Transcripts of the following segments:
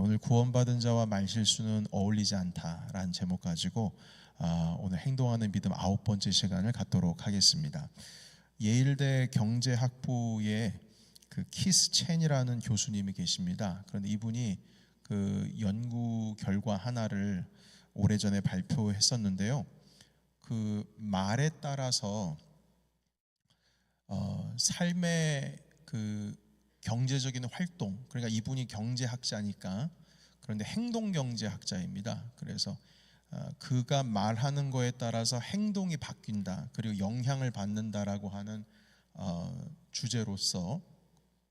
오늘 구원받은 자와 말실수는 어울리지 않다라는 제목 가지고 오늘 행동하는 믿음 9번째 시간을 갖도록 하겠습니다. 예일대 경제학부의 그 키스 첸이라는 교수님이 계십니다. 그런데 이분이 그 연구 결과 하나를 오래전에 발표했었는데요. 그 말에 따라서 삶의 그 경제적인 활동, 그러니까 이분이 경제학자니까, 그런데 행동경제학자입니다. 그래서 그가 말하는 거에 따라서 행동이 바뀐다, 그리고 영향을 받는다라고 하는 주제로서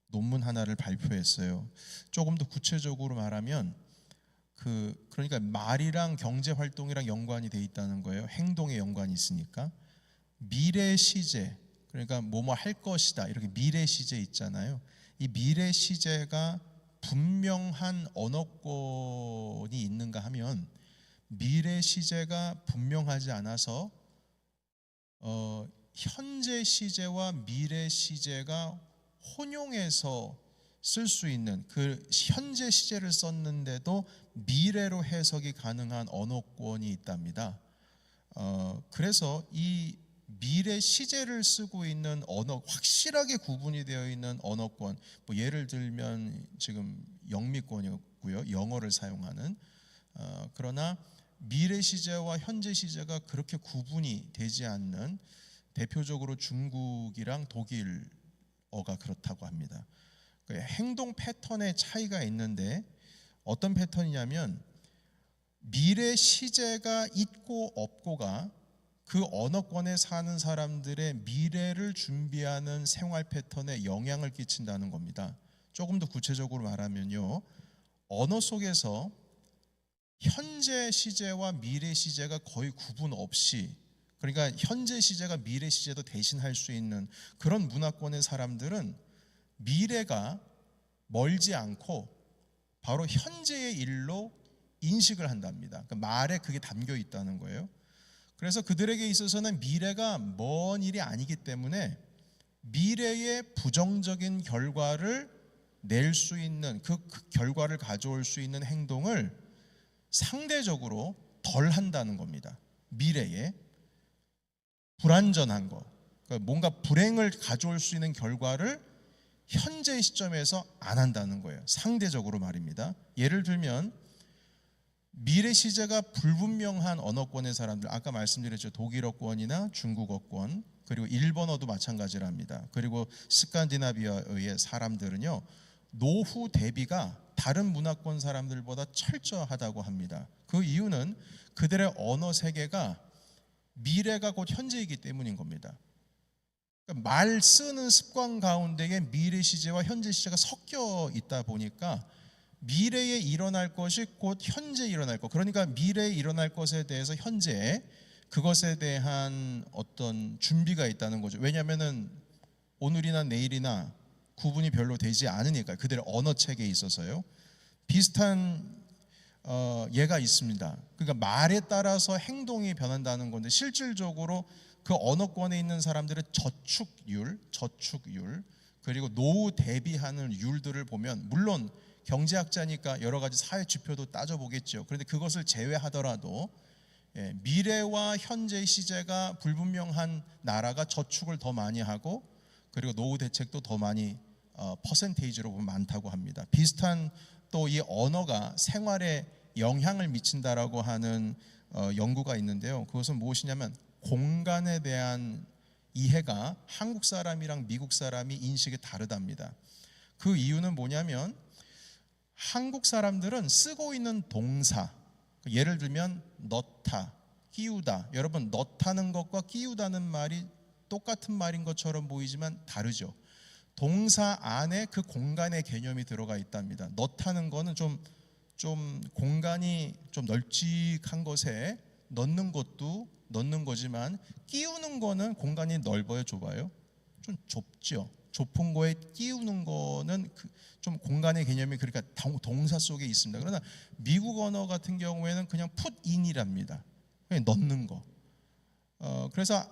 논문 하나를 발표했어요. 조금 더 구체적으로 말하면 그러니까 말이랑 경제활동이랑 연관이 돼 있다는 거예요. 행동에 연관이 있으니까. 미래 시제, 그러니까 뭐뭐 할 것이다, 이렇게 미래 시제 있잖아요. 이 미래 시제가 분명한 언어권이 있는가 하면, 미래 시제가 분명하지 않아서 현재 시제와 미래 시제가 혼용해서 쓸 수 있는, 그 현재 시제를 썼는데도 미래로 해석이 가능한 언어권이 있답니다. 그래서 이 미래 시제를 쓰고 있는 언어, 확실하게 구분이 되어 있는 언어권, 뭐 예를 들면 지금 영미권이고요, 영어를 사용하는. 그러나 미래 시제와 현재 시제가 그렇게 구분이 되지 않는, 대표적으로 중국이랑 독일어가 그렇다고 합니다. 행동 패턴의 차이가 있는데, 어떤 패턴이냐면 미래 시제가 있고 없고가 그 언어권에 사는 사람들의 미래를 준비하는 생활 패턴에 영향을 끼친다는 겁니다. 조금 더 구체적으로 말하면요, 언어 속에서 현재 시제와 미래 시제가 거의 구분 없이, 그러니까 현재 시제가 미래 시제도 대신할 수 있는 그런 문화권의 사람들은 미래가 멀지 않고 바로 현재의 일로 인식을 한답니다. 그러니까 말에 그게 담겨 있다는 거예요. 그래서 그들에게 있어서는 미래가 먼 일이 아니기 때문에 미래의 부정적인 결과를 낼 수 있는, 그 결과를 가져올 수 있는 행동을 상대적으로 덜 한다는 겁니다. 미래에 불완전한 거, 그러니까 뭔가 불행을 가져올 수 있는 결과를 현재 시점에서 안 한다는 거예요. 상대적으로 말입니다. 예를 들면 미래 시제가 불분명한 언어권의 사람들, 아까 말씀드렸죠. 독일어권이나 중국어권, 그리고 일본어도 마찬가지랍니다. 그리고 스칸디나비아의 사람들은요, 노후 대비가 다른 문화권 사람들보다 철저하다고 합니다. 그 이유는 그들의 언어 세계가 미래가 곧 현재이기 때문인 겁니다. 그러니까 말 쓰는 습관 가운데에 미래 시제와 현재 시제가 섞여 있다 보니까 미래에 일어날 것이 곧 현재에 일어날 것, 그러니까 미래에 일어날 것에 대해서 현재 그것에 대한 어떤 준비가 있다는 거죠. 왜냐하면 오늘이나 내일이나 구분이 별로 되지 않으니까, 그들의 언어 체계에 있어서요. 비슷한 예가 있습니다. 그러니까 말에 따라서 행동이 변한다는 건데, 실질적으로 그 언어권에 있는 사람들의 저축률, 그리고 노후 대비하는 율들을 보면, 물론 경제학자니까 여러 가지 사회 지표도 따져보겠죠. 그런데 그것을 제외하더라도 미래와 현재 시제가 불분명한 나라가 저축을 더 많이 하고, 그리고 노후 대책도 더 많이 퍼센테이지로 보면 많다고 합니다. 비슷한 또 이 언어가 생활에 영향을 미친다라고 하는 연구가 있는데요. 그것은 무엇이냐면 공간에 대한 이해가 한국 사람이랑 미국 사람이 인식이 다르답니다. 그 이유는 뭐냐면 한국 사람들은 쓰고 있는 동사, 예를 들면 넣다, 끼우다. 여러분, 넣다는 것과 끼우다는 말이 똑같은 말인 것처럼 보이지만 다르죠. 동사 안에 그 공간의 개념이 들어가 있답니다. 넣다는 거는 좀 공간이 좀 널찍한 것에 넣는 것도 넣는 거지만, 끼우는 거는 공간이 넓어요, 좁아요? 좀 좁죠. 좁은 거에 끼우는 거는 좀 공간의 개념이, 그러니까 동사 속에 있습니다. 그러나 미국 언어 같은 경우에는 그냥 put in이랍니다. 그냥 넣는 거. 그래서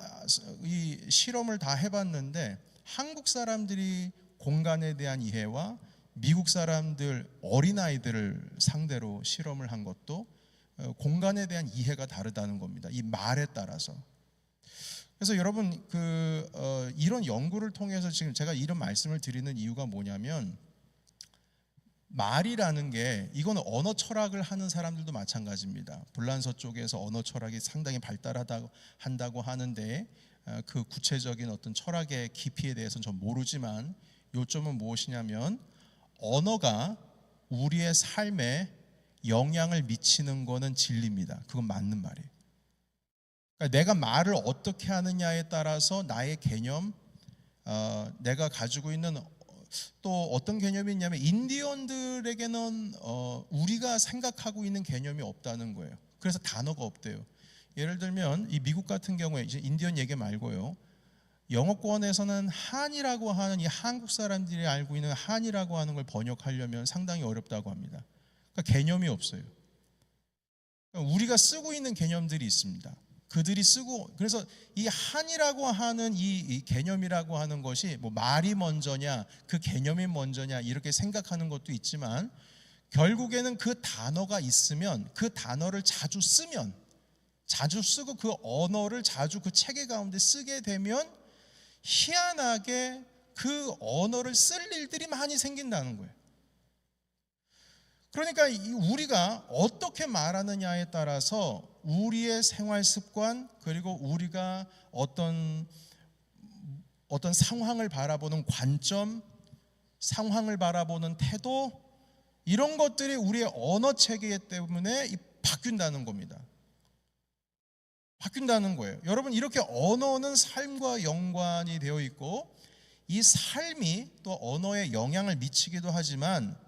이 실험을 다 해봤는데 한국 사람들이 공간에 대한 이해와 미국 사람들 어린아이들을 상대로 실험을 한 것도 공간에 대한 이해가 다르다는 겁니다. 이 말에 따라서. 그래서 여러분 이런 연구를 통해서 지금 제가 이런 말씀을 드리는 이유가 뭐냐면, 말이라는 게, 이거는 언어 철학을 하는 사람들도 마찬가지입니다. 불란서 쪽에서 언어 철학이 상당히 발달한다고 하는데 그 구체적인 어떤 철학의 깊이에 대해서는 전 모르지만, 요점은 무엇이냐면 언어가 우리의 삶에 영향을 미치는 거는 진리입니다. 그건 맞는 말이에요. 그러니까 내가 말을 어떻게 하느냐에 따라서 나의 개념, 내가 가지고 있는 또 어떤 개념이 있냐면, 인디언들에게는 우리가 생각하고 있는 개념이 없다는 거예요. 그래서 단어가 없대요. 예를 들면 이 미국 같은 경우에, 이제 인디언 얘기 말고요, 영어권에서는 한이라고 하는, 이 한국 사람들이 알고 있는 한이라고 하는 걸 번역하려면 상당히 어렵다고 합니다. 그러니까 개념이 없어요. 그러니까 우리가 쓰고 있는 개념들이 있습니다. 그들이 쓰고, 그래서 이 한이라고 하는 이 개념이라고 하는 것이 뭐 말이 먼저냐, 그 개념이 먼저냐, 이렇게 생각하는 것도 있지만, 결국에는 그 단어가 있으면, 그 단어를 자주 쓰면, 자주 쓰고 그 언어를 자주 그 체계 가운데 쓰게 되면 희한하게 그 언어를 쓸 일들이 많이 생긴다는 거예요. 그러니까 우리가 어떻게 말하느냐에 따라서 우리의 생활 습관, 그리고 우리가 어떤 상황을 바라보는 관점, 상황을 바라보는 태도, 이런 것들이 우리의 언어 체계 때문에 바뀐다는 겁니다. 바뀐다는 거예요. 여러분, 이렇게 언어는 삶과 연관이 되어 있고, 이 삶이 또 언어에 영향을 미치기도 하지만,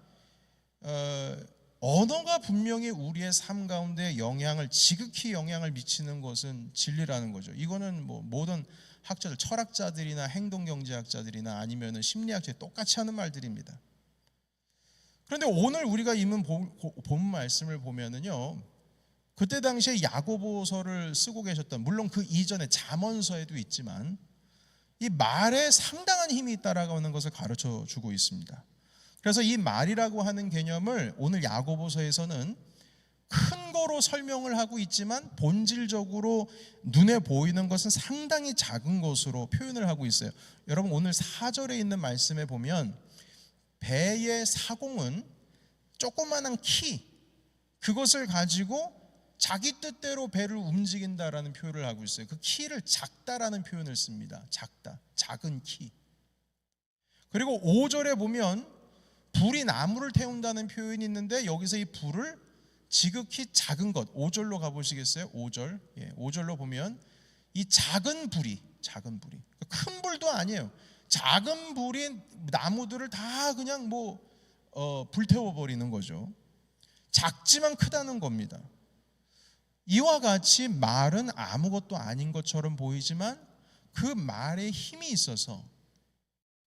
언어가 분명히 우리의 삶 가운데 지극히 영향을 미치는 것은 진리라는 거죠. 이거는 뭐 모든 학자들, 철학자들이나 행동경제학자들이나 아니면 심리학자들이 똑같이 하는 말들입니다. 그런데 오늘 우리가 읽은 본 말씀을 보면은요, 그때 당시에 야고보서를 쓰고 계셨던, 물론 그 이전에 잠언서에도 있지만, 이 말에 상당한 힘이 있다라고 하는 것을 가르쳐 주고 있습니다. 그래서 이 말이라고 하는 개념을 오늘 야고보서에서는 큰 거로 설명을 하고 있지만, 본질적으로 눈에 보이는 것은 상당히 작은 것으로 표현을 하고 있어요. 여러분, 오늘 4절에 있는 말씀에 보면 배의 사공은 조그마한 키, 그것을 가지고 자기 뜻대로 배를 움직인다라는 표현을 하고 있어요. 그 키를 작다라는 표현을 씁니다. 작다, 작은 키. 그리고 5절에 보면 불이 나무를 태운다는 표현이 있는데, 여기서 이 불을 지극히 작은 것, 5절로 가보시겠어요? 5절. 5절로 보면 이 작은 불이 큰 불도 아니에요. 작은 불이 나무들을 다 그냥 불태워버리는 거죠. 작지만 크다는 겁니다. 이와 같이 말은 아무것도 아닌 것처럼 보이지만, 그 말에 힘이 있어서,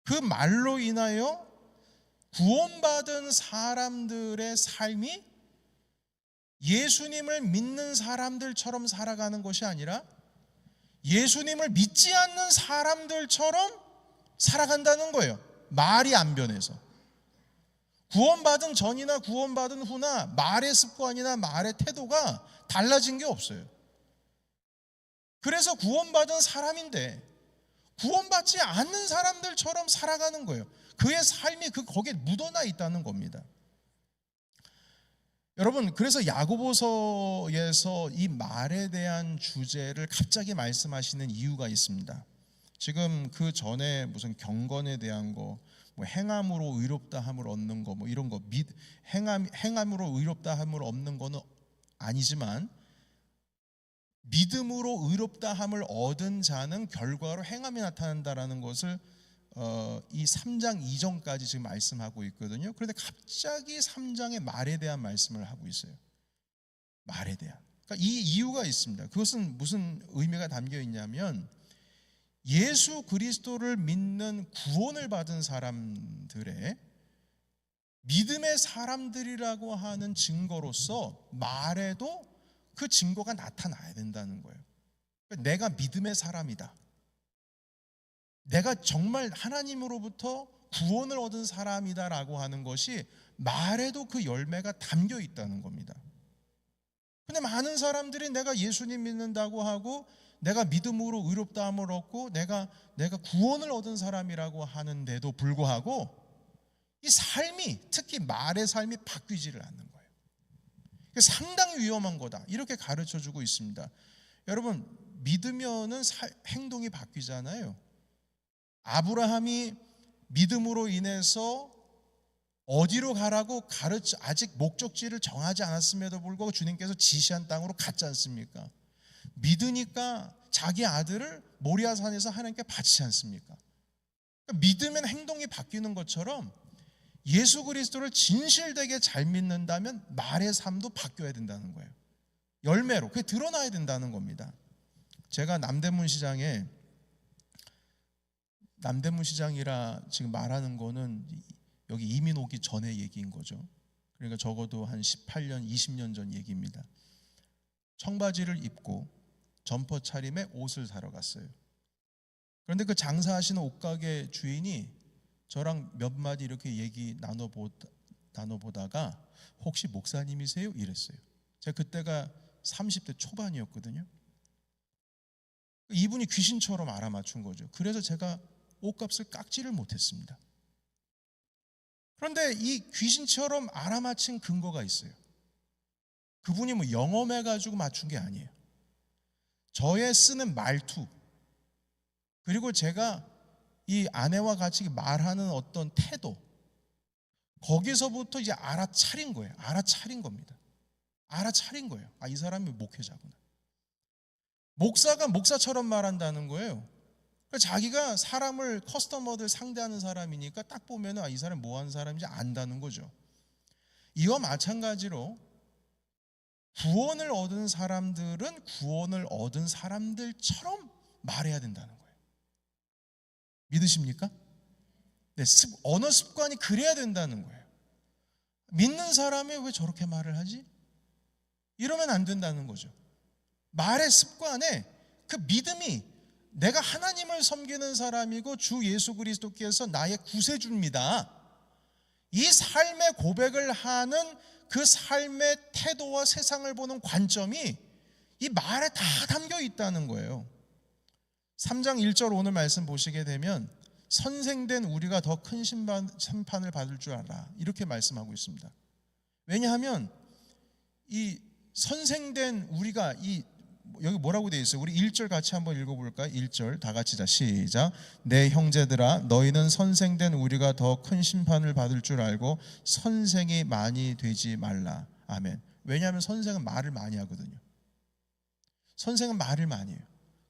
그 말로 인하여 구원받은 사람들의 삶이 예수님을 믿는 사람들처럼 살아가는 것이 아니라 예수님을 믿지 않는 사람들처럼 살아간다는 거예요. 말이 안 변해서. 구원받은 전이나 구원받은 후나 말의 습관이나 말의 태도가 달라진 게 없어요. 그래서 구원받은 사람인데 구원받지 않는 사람들처럼 살아가는 거예요. 그의 삶이 거기에 묻어나 있다는 겁니다. 여러분, 그래서 야고보서에서 이 말에 대한 주제를 갑자기 말씀하시는 이유가 있습니다. 지금 그 전에 무슨 경건에 대한 거, 행함으로 의롭다함을 얻는 거, 이런 거, 행함으로 의롭다함을 얻는 거는 아니지만, 믿음으로 의롭다함을 얻은 자는 결과로 행함이 나타난다라는 것을 이 3장 이전까지 지금 말씀하고 있거든요. 그런데 갑자기 3장의 말에 대한 말씀을 하고 있어요. 말에 대한. 그러니까 이 이유가 있습니다. 그것은 무슨 의미가 담겨 있냐면, 예수 그리스도를 믿는 구원을 받은 사람들의 믿음의 사람들이라고 하는 증거로서 말에도 그 증거가 나타나야 된다는 거예요. 내가 믿음의 사람이다. 내가 정말 하나님으로부터 구원을 얻은 사람이다라고 하는 것이 말에도 그 열매가 담겨 있다는 겁니다. 근데 많은 사람들이 내가 예수님 믿는다고 하고 내가 믿음으로 의롭다함을 얻고 내가 구원을 얻은 사람이라고 하는데도 불구하고 이 삶이, 특히 말의 삶이 바뀌지를 않는 거예요. 상당히 위험한 거다, 이렇게 가르쳐주고 있습니다. 여러분, 믿으면은 행동이 바뀌잖아요. 아브라함이 믿음으로 인해서 어디로 가라고 아직 목적지를 정하지 않았음에도 불구하고 주님께서 지시한 땅으로 갔지 않습니까? 믿으니까 자기 아들을 모리아산에서 하나님께 바치지 않습니까? 그러니까 믿으면 행동이 바뀌는 것처럼 예수 그리스도를 진실되게 잘 믿는다면 말의 삶도 바뀌어야 된다는 거예요. 열매로 그게 드러나야 된다는 겁니다. 제가 남대문 시장이라 지금 말하는 거는 여기 이민 오기 전의 얘기인 거죠. 그러니까 적어도 한 18년, 20년 전 얘기입니다. 청바지를 입고 점퍼 차림에 옷을 사러 갔어요. 그런데 그 장사하시는 옷가게 주인이 저랑 몇 마디 이렇게 얘기 나눠보다가 혹시 목사님이세요? 이랬어요. 제가 그때가 30대 초반이었거든요. 이분이 귀신처럼 알아맞춘 거죠. 그래서 제가 옷값을 깎지를 못했습니다. 그런데 이 귀신처럼 알아맞힌 근거가 있어요. 그분이 뭐 영험해가지고 맞춘 게 아니에요. 저의 쓰는 말투, 그리고 제가 이 아내와 같이 말하는 어떤 태도, 거기서부터 이제 알아차린 거예요. 알아차린 겁니다. 알아차린 거예요. 아, 이 사람이 목회자구나. 목사가 목사처럼 말한다는 거예요. 자기가 사람을, 커스터머들 상대하는 사람이니까 딱 보면 이 사람 뭐 하는 사람인지 안다는 거죠. 이와 마찬가지로 구원을 얻은 사람들은 구원을 얻은 사람들처럼 말해야 된다는 거예요. 믿으십니까? 네, 언어 습관이 그래야 된다는 거예요. 믿는 사람이 왜 저렇게 말을 하지? 이러면 안 된다는 거죠. 말의 습관에 그 믿음이, 내가 하나님을 섬기는 사람이고 주 예수 그리스도께서 나의 구세주입니다, 이 삶의 고백을 하는 그 삶의 태도와 세상을 보는 관점이 이 말에 다 담겨 있다는 거예요. 3장 1절 오늘 말씀 보시게 되면 선생된 우리가 더 큰 심판을 받을 줄 알아, 이렇게 말씀하고 있습니다. 왜냐하면 이 선생된 우리가, 여기 뭐라고 되어 있어요? 우리 1절 같이 한번 읽어볼까요? 1절 다 같이, 자 시작. 내 형제들아, 너희는 선생된 우리가 더 큰 심판을 받을 줄 알고 선생이 많이 되지 말라. 아멘. 왜냐하면 선생은 말을 많이 하거든요. 선생은 말을 많이 해요.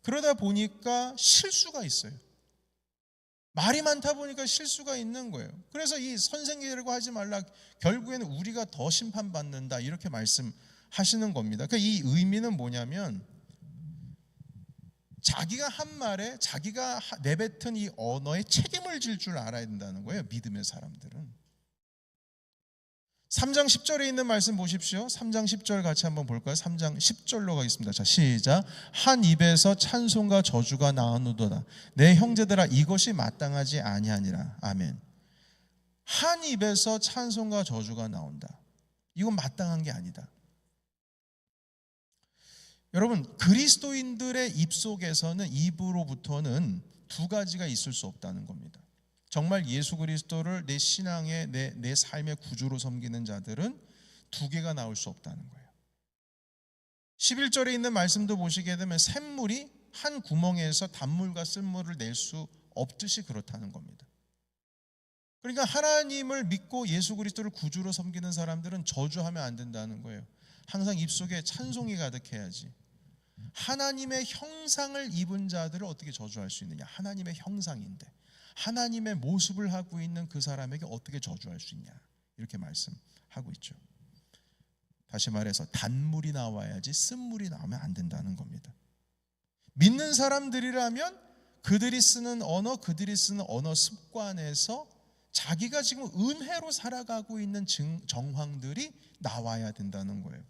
그러다 보니까 실수가 있어요. 말이 많다 보니까 실수가 있는 거예요. 그래서 이 선생이라고 하지 말라, 결국에는 우리가 더 심판받는다, 이렇게 말씀하시는 겁니다. 그러니까 이 의미는 뭐냐면 자기가 한 말에 자기가 내뱉은 이 언어에 책임을 질 줄 알아야 된다는 거예요, 믿음의 사람들은. 3장 10절에 있는 말씀 보십시오. 3장 10절 같이 한번 볼까요? 3장 10절로 가겠습니다. 자 시작. 한 입에서 찬송과 저주가 나오노도다. 내 형제들아, 이것이 마땅하지 아니하니라. 아멘. 한 입에서 찬송과 저주가 나온다. 이건 마땅한 게 아니다. 여러분, 그리스도인들의 입속에서는, 입으로부터는 두 가지가 있을 수 없다는 겁니다. 정말 예수 그리스도를 내 신앙의, 내 삶의 구주로 섬기는 자들은 두 개가 나올 수 없다는 거예요. 11절에 있는 말씀도 보시게 되면 샘물이 한 구멍에서 단물과 쓴물을 낼 수 없듯이 그렇다는 겁니다. 그러니까 하나님을 믿고 예수 그리스도를 구주로 섬기는 사람들은 저주하면 안 된다는 거예요. 항상 입속에 찬송이 가득해야지. 하나님의 형상을 입은 자들을 어떻게 저주할 수 있느냐? 하나님의 형상인데 하나님의 모습을 하고 있는 그 사람에게 어떻게 저주할 수 있냐? 이렇게 말씀하고 있죠. 다시 말해서 단물이 나와야지 쓴물이 나오면 안 된다는 겁니다. 믿는 사람들이라면 그들이 쓰는 언어 습관에서 자기가 지금 은혜로 살아가고 있는 정황들이 나와야 된다는 거예요.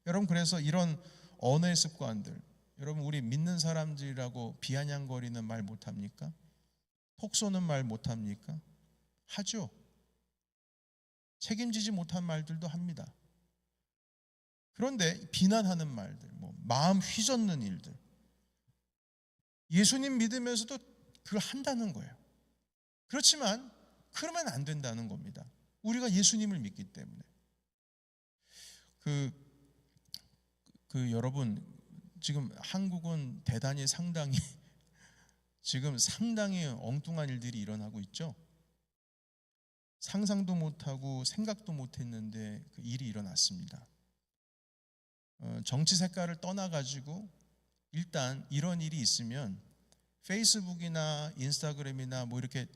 여러분, 그래서 이런 언어의 습관들, 여러분, 우리 믿는 사람들이라고 비아냥거리는 말 못합니까? 톡 쏘는 말 못합니까? 하죠. 책임지지 못한 말들도 합니다. 그런데 비난하는 말들, 마음 휘젓는 일들, 예수님 믿으면서도 그걸 한다는 거예요. 그렇지만 그러면 안 된다는 겁니다. 우리가 예수님을 믿기 때문에. 여러분, 지금 한국은 대단히 상당히 지금 상당히 엉뚱한 일들이 일어나고 있죠. 상상도 못하고 생각도 못했는데 그 일이 일어났습니다. 정치 색깔을 떠나가지고 일단 이런 일이 있으면 페이스북이나 인스타그램이나 이렇게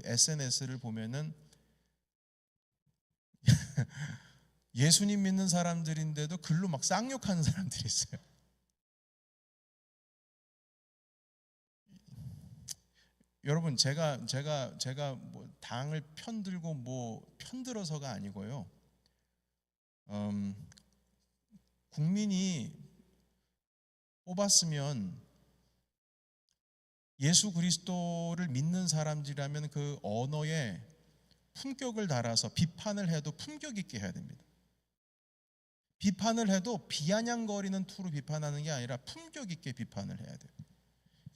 SNS를 보면은 예수님 믿는 사람들인데도 글로 막 쌍욕하는 사람들이 있어요. 여러분, 제가 당을 편들고 편들어서가 아니고요. 국민이 뽑았으면 예수 그리스도를 믿는 사람들이라면 그 언어에 품격을 달아서 비판을 해도 품격 있게 해야 됩니다. 비판을 해도 비아냥거리는 투로 비판하는 게 아니라 품격 있게 비판을 해야 돼요.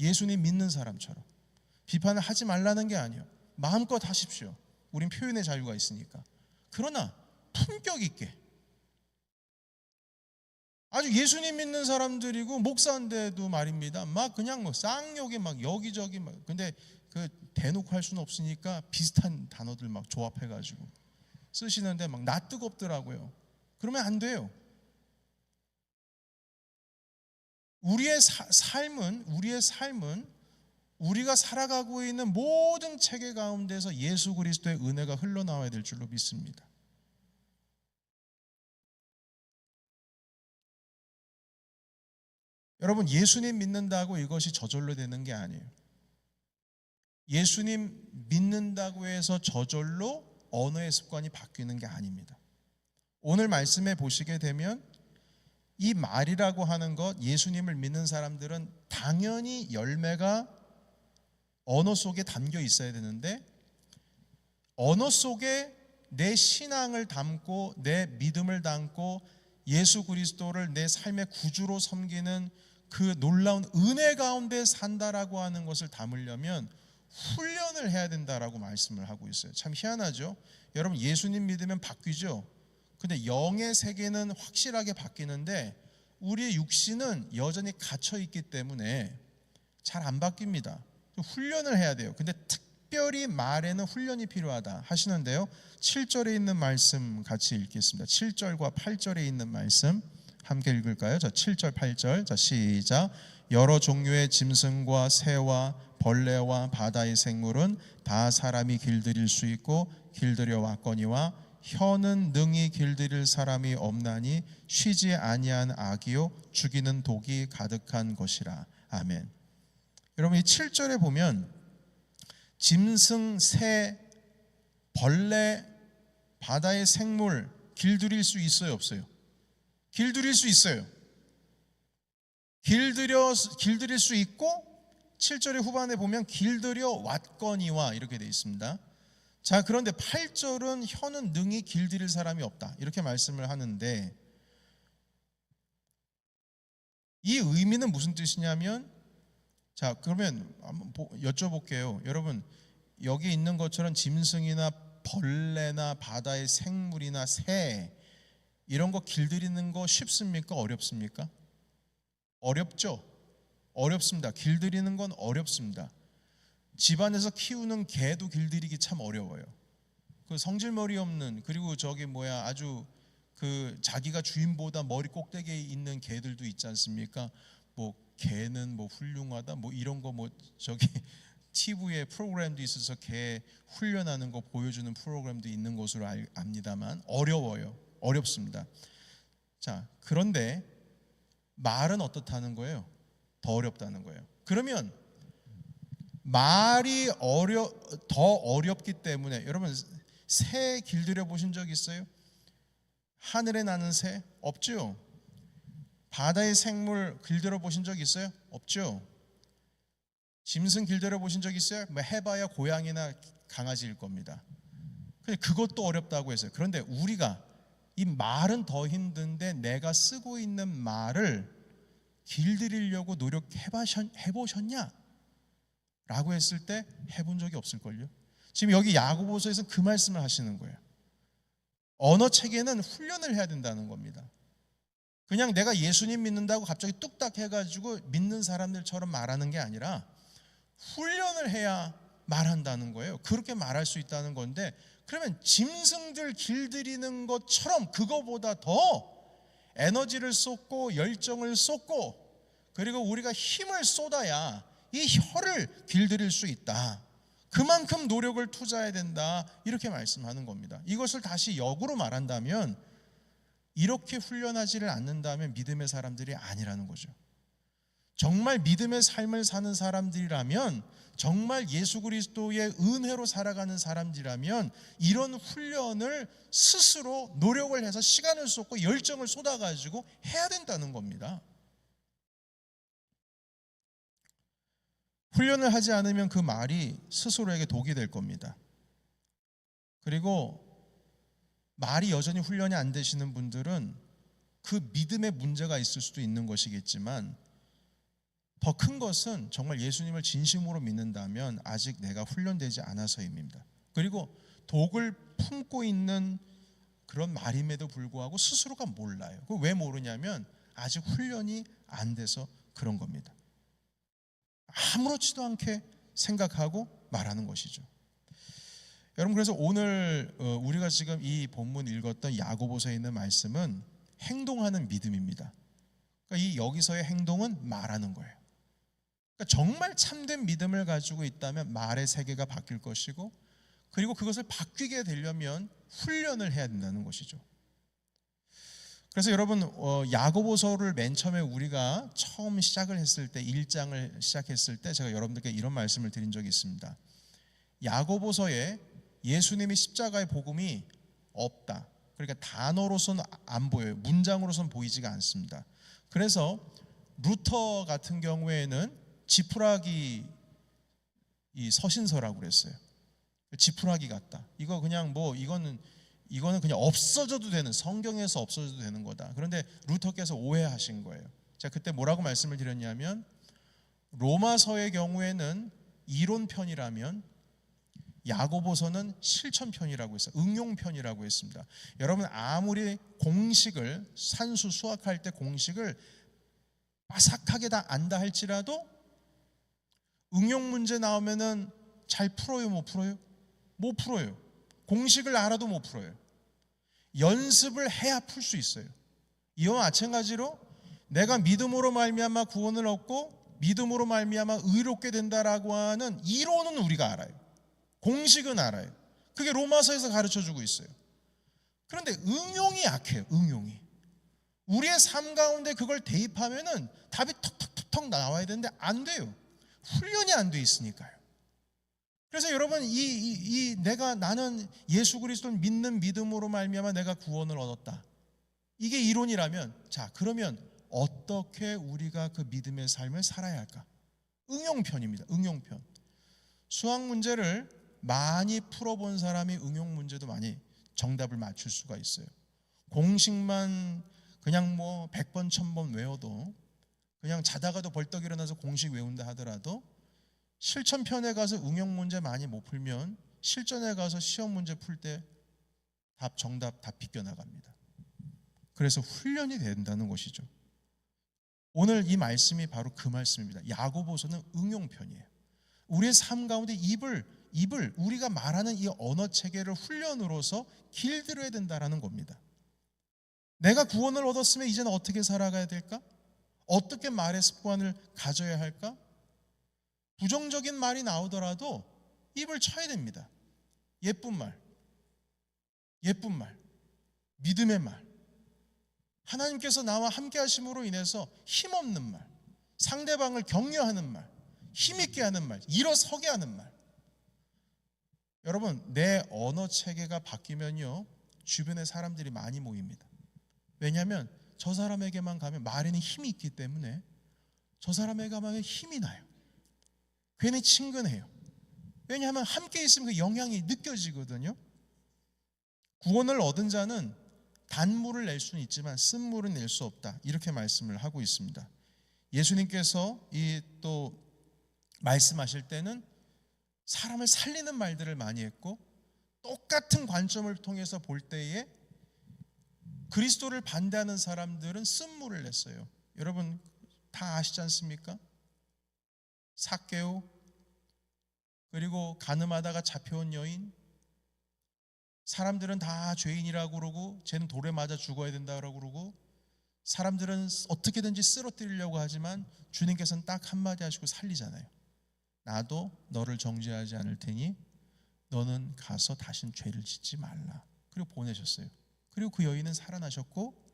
예수님 믿는 사람처럼. 비판을 하지 말라는 게 아니에요. 마음껏 하십시오. 우린 표현의 자유가 있으니까. 그러나 품격 있게. 아주 예수님 믿는 사람들이고 목사인데도 말입니다. 막 그냥 쌍욕에 막 여기저기 막. 근데 그 대놓고 할 수는 없으니까 비슷한 단어들 막 조합해가지고 쓰시는데 막 나 뜨겁더라고요. 그러면 안 돼요. 우리의 삶은 우리가 살아가고 있는 모든 체계 가운데서 예수 그리스도의 은혜가 흘러나와야 될 줄로 믿습니다. 여러분, 예수님 믿는다고 이것이 저절로 되는 게 아니에요. 예수님 믿는다고 해서 저절로 언어의 습관이 바뀌는 게 아닙니다. 오늘 말씀에 보시게 되면 이 말이라고 하는 것, 예수님을 믿는 사람들은 당연히 열매가 언어 속에 담겨 있어야 되는데, 언어 속에 내 신앙을 담고 내 믿음을 담고 예수 그리스도를 내 삶의 구주로 섬기는 그 놀라운 은혜 가운데 산다라고 하는 것을 담으려면 훈련을 해야 된다라고 말씀을 하고 있어요. 참 희한하죠. 여러분, 예수님 믿으면 바뀌죠. 근데 영의 세계는 확실하게 바뀌는데 우리의 육신은 여전히 갇혀 있기 때문에 잘 안 바뀝니다. 훈련을 해야 돼요. 근데 특별히 말에는 훈련이 필요하다 하시는데요, 7절에 있는 말씀 같이 읽겠습니다. 7절과 8절에 있는 말씀 함께 읽을까요? 자, 7절 8절. 자, 시작. 여러 종류의 짐승과 새와 벌레와 바다의 생물은 다 사람이 길들일 수 있고 길들여 왔거니와 혀는 능히 길들일 사람이 없나니 쉬지 아니한 악이요 죽이는 독이 가득한 것이라. 아멘. 여러분, 이 7절에 보면 짐승, 새, 벌레, 바다의 생물 길들일 수 있어요, 없어요? 길들일 수 있어요. 길들일 수 있고 7절의 후반에 보면 길들여 왔거니와 이렇게 되어 있습니다. 자, 그런데 8절은 혀는 능히 길들일 사람이 없다 이렇게 말씀을 하는데, 이 의미는 무슨 뜻이냐면, 자, 그러면 한번 여쭤볼게요. 여러분, 여기 있는 것처럼 짐승이나 벌레나 바다의 생물이나 새 이런 거 길들이는 거 쉽습니까? 어렵습니까? 어렵죠? 어렵습니다. 길들이는 건 어렵습니다. 집안에서 키우는 개도 길들이기 참 어려워요. 그 성질머리 없는, 그리고 아주 그 자기가 주인보다 머리 꼭대기에 있는 개들도 있지 않습니까? 개는 훌륭하다 이런 거 TV에 프로그램도 있어서 개 훈련하는 거 보여주는 프로그램도 있는 것으로 압니다만 어려워요. 어렵습니다. 자, 그런데 말은 어떻다는 거예요? 더 어렵다는 거예요. 그러면 말이 더 어렵기 때문에, 여러분, 새 길들여 보신 적 있어요? 하늘에 나는 새? 없죠. 바다의 생물 길들여 보신 적 있어요? 없죠. 짐승 길들여 보신 적 있어요? 해봐야 고양이나 강아지일 겁니다. 근데 그것도 어렵다고 했어요. 그런데 우리가 이 말은 더 힘든데 내가 쓰고 있는 말을 길들이려고 노력해보셨냐? 라고 했을 때 해본 적이 없을걸요. 지금 여기 야고보서에서 그 말씀을 하시는 거예요. 언어 체계는 훈련을 해야 된다는 겁니다. 그냥 내가 예수님 믿는다고 갑자기 뚝딱 해가지고 믿는 사람들처럼 말하는 게 아니라 훈련을 해야 말한다는 거예요. 그렇게 말할 수 있다는 건데, 그러면 짐승들 길들이는 것처럼 그거보다 더 에너지를 쏟고 열정을 쏟고 그리고 우리가 힘을 쏟아야 이 혀를 길들일 수 있다. 그만큼 노력을 투자해야 된다. 이렇게 말씀하는 겁니다. 이것을 다시 역으로 말한다면 이렇게 훈련하지를 않는다면 믿음의 사람들이 아니라는 거죠. 정말 믿음의 삶을 사는 사람들이라면, 정말 예수 그리스도의 은혜로 살아가는 사람들이라면 이런 훈련을 스스로 노력을 해서 시간을 쏟고 열정을 쏟아가지고 해야 된다는 겁니다. 훈련을 하지 않으면 그 말이 스스로에게 독이 될 겁니다. 그리고 말이 여전히 훈련이 안 되시는 분들은 그 믿음에 문제가 있을 수도 있는 것이겠지만, 더 큰 것은 정말 예수님을 진심으로 믿는다면 아직 내가 훈련되지 않아서입니다. 그리고 독을 품고 있는 그런 말임에도 불구하고 스스로가 몰라요. 그 왜 모르냐면 아직 훈련이 안 돼서 그런 겁니다. 아무렇지도 않게 생각하고 말하는 것이죠. 여러분, 그래서 오늘 우리가 지금 이 본문 읽었던 야고보서에 있는 말씀은 행동하는 믿음입니다. 그러니까 이 여기서의 행동은 말하는 거예요. 그러니까 정말 참된 믿음을 가지고 있다면 말의 세계가 바뀔 것이고, 그리고 그것을 바뀌게 되려면 훈련을 해야 된다는 것이죠. 그래서 여러분, 야고보서를 맨 처음에 우리가 처음 시작을 했을 때, 1장을 시작했을 때 제가 여러분들께 이런 말씀을 드린 적이 있습니다. 야고보서에 예수님이 십자가의 복음이 없다. 그러니까 단어로서는 안 보여요. 문장으로서는 보이지가 않습니다. 그래서 루터 같은 경우에는 지푸라기 이 서신서라고 그랬어요. 지푸라기 같다. 이거 그냥 이거는 그냥 없어져도 되는, 성경에서 없어져도 되는 거다. 그런데 루터께서 오해하신 거예요. 제가 그때 뭐라고 말씀을 드렸냐면, 로마서의 경우에는 이론편이라면 야고보서는 실천편이라고 했어요. 응용편이라고 했습니다. 여러분, 아무리 공식을 산수 수학할 때 공식을 빠삭하게 다 안다 할지라도 응용 문제 나오면은 잘 풀어요, 못 풀어요? 못 풀어요. 공식을 알아도 못 풀어요. 연습을 해야 풀 수 있어요. 이와 마찬가지로 내가 믿음으로 말미암아 구원을 얻고 믿음으로 말미암아 의롭게 된다라고 하는 이론은 우리가 알아요. 공식은 알아요. 그게 로마서에서 가르쳐주고 있어요. 그런데 응용이 약해요. 응용이. 우리의 삶 가운데 그걸 대입하면은 답이 턱턱턱턱 나와야 되는데 안 돼요. 훈련이 안 돼 있으니까요. 그래서 여러분, 나는 예수 그리스도를 믿는 믿음으로 말미암아 내가 구원을 얻었다. 이게 이론이라면, 자, 그러면 어떻게 우리가 그 믿음의 삶을 살아야 할까? 응용편입니다. 응용편. 수학 문제를 많이 풀어본 사람이 응용 문제도 많이 정답을 맞출 수가 있어요. 공식만 그냥 100번, 1000번 외워도, 그냥 자다가도 벌떡 일어나서 공식 외운다 하더라도 실천편에 가서 응용 문제 많이 못 풀면 실전에 가서 시험 문제 풀 때 정답 다 비껴나갑니다. 그래서 훈련이 된다는 것이죠. 오늘 이 말씀이 바로 그 말씀입니다. 야고보서는 응용편이에요. 우리의 삶 가운데 입을 우리가 말하는 이 언어 체계를 훈련으로서 길들여야 된다는 겁니다. 내가 구원을 얻었으면 이제는 어떻게 살아가야 될까? 어떻게 말의 습관을 가져야 할까? 부정적인 말이 나오더라도 입을 쳐야 됩니다. 예쁜 말, 믿음의 말, 하나님께서 나와 함께 하심으로 인해서 힘없는 말, 상대방을 격려하는 말, 힘있게 하는 말, 일어서게 하는 말. 여러분, 내 언어 체계가 바뀌면요, 주변에 사람들이 많이 모입니다. 왜냐하면 저 사람에게만 가면 말에는 힘이 있기 때문에 저 사람에게 가면 힘이 나요. 괜히 친근해요. 왜냐하면 함께 있으면 그 영향이 느껴지거든요. 구원을 얻은 자는 단물을 낼 수는 있지만 쓴물은 낼 수 없다. 이렇게 말씀을 하고 있습니다. 예수님께서 이 또 말씀하실 때는 사람을 살리는 말들을 많이 했고, 똑같은 관점을 통해서 볼 때에 그리스도를 반대하는 사람들은 쓴물을 냈어요. 여러분 다 아시지 않습니까? 삭개오, 그리고 가늠하다가 잡혀온 여인, 사람들은 다 죄인이라고 그러고 쟤는 돌에 맞아 죽어야 된다고 그러고, 사람들은 어떻게든지 쓰러뜨리려고 하지만 주님께서는 딱 한마디 하시고 살리잖아요. 나도 너를 정죄하지 않을 테니 너는 가서 다신 죄를 짓지 말라. 그리고 보내셨어요. 그리고 그 여인은 살아나셨고,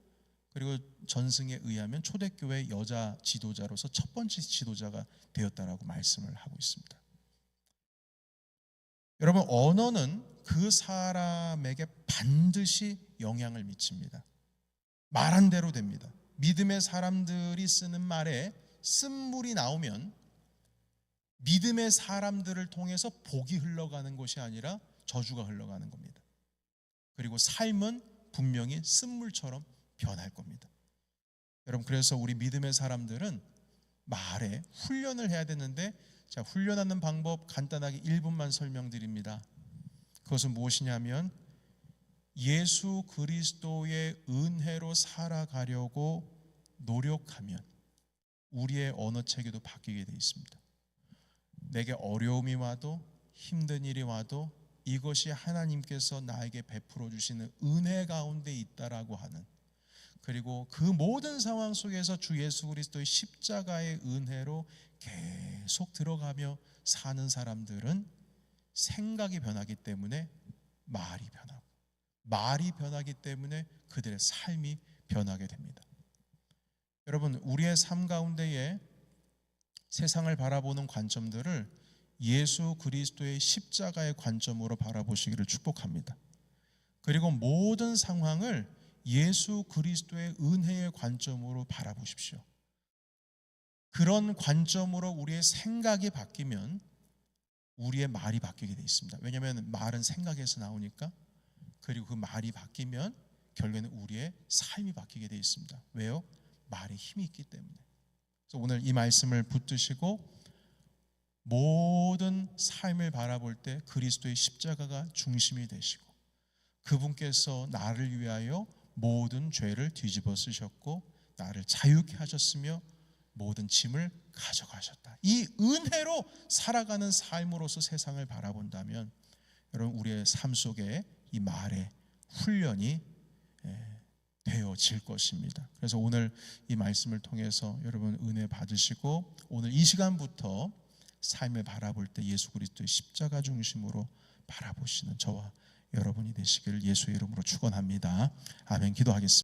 그리고 전승에 의하면 초대교회 여자 지도자로서 첫 번째 지도자가 되었다라고 말씀을 하고 있습니다. 여러분, 언어는 그 사람에게 반드시 영향을 미칩니다. 말한 대로 됩니다. 믿음의 사람들이 쓰는 말에 쓴물이 나오면 믿음의 사람들을 통해서 복이 흘러가는 것이 아니라 저주가 흘러가는 겁니다. 그리고 삶은 분명히 쓴물처럼 변할 겁니다. 여러분, 그래서 우리 믿음의 사람들은 말에 훈련을 해야 되는데, 자, 훈련하는 방법 간단하게 1분만 설명드립니다. 그것은 무엇이냐면, 예수 그리스도의 은혜로 살아가려고 노력하면 우리의 언어 체계도 바뀌게 되어 있습니다. 내게 어려움이 와도 힘든 일이 와도 이것이 하나님께서 나에게 베풀어 주시는 은혜 가운데 있다라고 하는, 그리고 그 모든 상황 속에서 주 예수 그리스도의 십자가의 은혜로 계속 들어가며 사는 사람들은 생각이 변하기 때문에 말이 변하고, 말이 변하기 때문에 그들의 삶이 변하게 됩니다. 여러분, 우리의 삶 가운데에 세상을 바라보는 관점들을 예수 그리스도의 십자가의 관점으로 바라보시기를 축복합니다. 그리고 모든 상황을 예수 그리스도의 은혜의 관점으로 바라보십시오. 그런 관점으로 우리의 생각이 바뀌면 우리의 말이 바뀌게 되어 있습니다. 왜냐하면 말은 생각에서 나오니까. 그리고 그 말이 바뀌면 결국에는 우리의 삶이 바뀌게 되어 있습니다. 왜요? 말에 힘이 있기 때문에. 그래서 오늘 이 말씀을 붙드시고 모든 삶을 바라볼 때 그리스도의 십자가가 중심이 되시고, 그분께서 나를 위하여 모든 죄를 뒤집어 쓰셨고 나를 자유케 하셨으며 모든 짐을 가져가셨다. 이 은혜로 살아가는 삶으로서 세상을 바라본다면 여러분, 우리의 삶 속에 이 말의 훈련이 되어질 것입니다. 그래서 오늘 이 말씀을 통해서 여러분 은혜 받으시고, 오늘 이 시간부터 삶을 바라볼 때 예수 그리스도의 십자가 중심으로 바라보시는 저와 여러분이 되시기를 예수의 이름으로 축원합니다. 아멘. 기도하겠습니다.